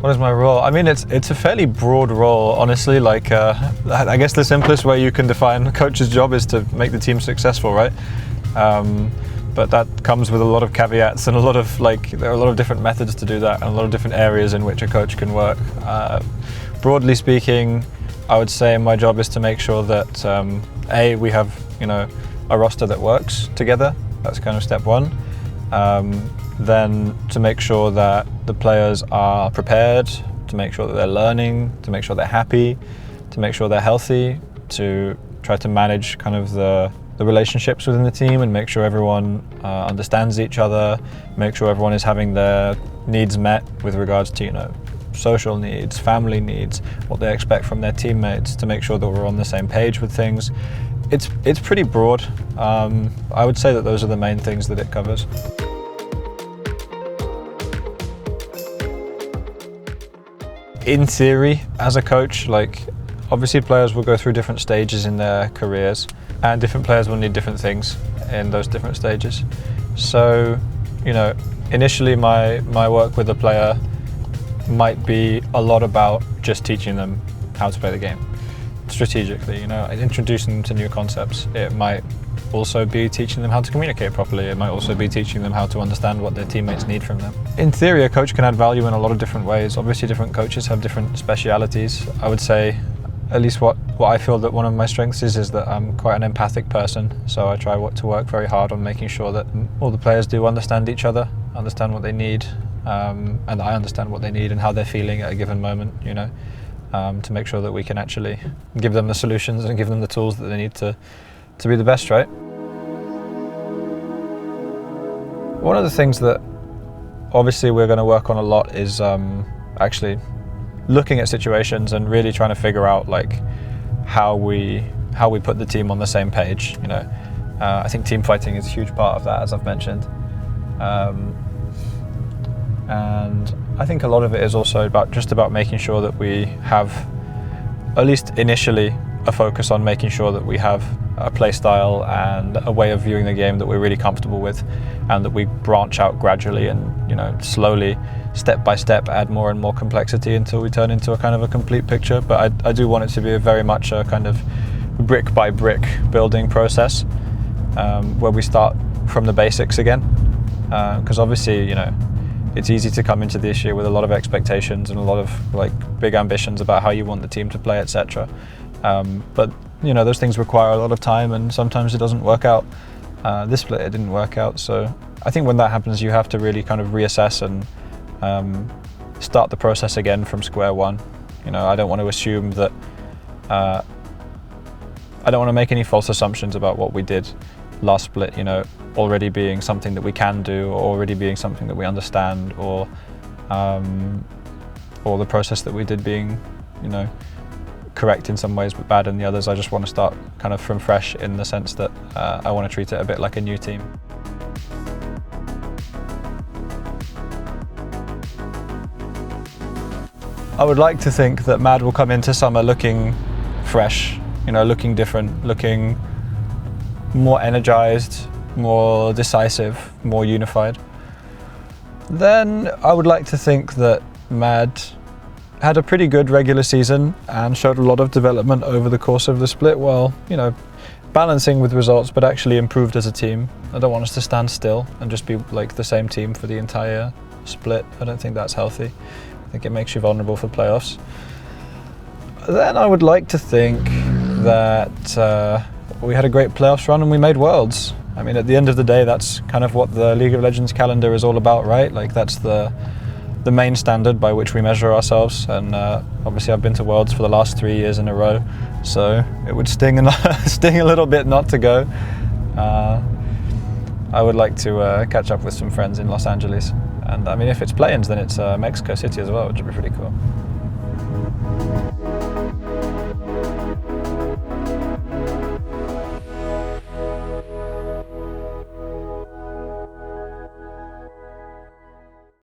What is my role? I mean, it's a fairly broad role, honestly. Like, I guess the simplest way you can define a coach's job is to make the team successful, right? But that comes with a lot of caveats and there are a lot of different methods to do that and a lot of different areas in which a coach can work. Broadly speaking, I would say my job is to make sure that we have, a roster that works together. That's kind of step one. Then to make sure that the players are prepared, to make sure that they're learning, to make sure they're happy, to make sure they're healthy, to try to manage kind of the relationships within the team and make sure everyone understands each other, make sure everyone is having their needs met with regards to, social needs, family needs, what they expect from their teammates, to make sure that we're on the same page with things. It's pretty broad. I would say that those are the main things that it covers. In theory, as a coach, obviously players will go through different stages in their careers and different players will need different things in those different stages. So, initially my work with a player might be a lot about just teaching them how to play the game strategically, introducing them to new concepts. It might also be teaching them how to communicate properly. It might also be teaching them how to understand what their teammates need from them. In theory, a coach can add value in a lot of different ways. Obviously, different coaches have different specialities. I would say, at least what I feel that one of my strengths is that I'm quite an empathic person. So I try to work very hard on making sure that all the players do understand each other, understand what they need, and I understand what they need and how they're feeling at a given moment, to make sure that we can actually give them the solutions and give them the tools that they need to be the best, right? One of the things that obviously we're going to work on a lot is actually looking at situations and really trying to figure out how we put the team on the same page. I think team fighting is a huge part of that, as I've mentioned, and I think a lot of it is also about making sure that we have, at least initially, a focus on making sure that we have a play style and a way of viewing the game that we're really comfortable with, and that we branch out gradually and slowly, step by step, add more and more complexity until we turn into a kind of a complete picture. But I do want it to be very much a kind of brick by brick building process, where we start from the basics again, because obviously it's easy to come into this year with a lot of expectations and a lot of big ambitions about how you want the team to play, etc. But those things require a lot of time, and sometimes it doesn't work out. This split, it didn't work out. So I think when that happens, you have to really kind of reassess and start the process again from square one. I don't want to assume that. I don't want to make any false assumptions about what we did last split. Already being something that we can do, or already being something that we understand, or the process that we did being, correct in some ways but bad in the others. I just want to start kind of from fresh, in the sense that I want to treat it a bit like a new team. I would like to think that Mad will come into summer looking fresh, looking different, looking more energized, more decisive, more unified. Then I would like to think that Mad had a pretty good regular season and showed a lot of development over the course of the split, while, balancing with results, but actually improved as a team. I don't want us to stand still and just be the same team for the entire split. I don't think that's healthy. I think it makes you vulnerable for playoffs. Then I would like to think that we had a great playoffs run and we made Worlds. I mean, at the end of the day, that's kind of what the League of Legends calendar is all about, right? That's the main standard by which we measure ourselves. And obviously I've been to Worlds for the last 3 years in a row, so it would sting a little bit not to go. I would like to catch up with some friends in Los Angeles. And I mean, if it's play-ins, then it's Mexico City as well, which would be pretty cool.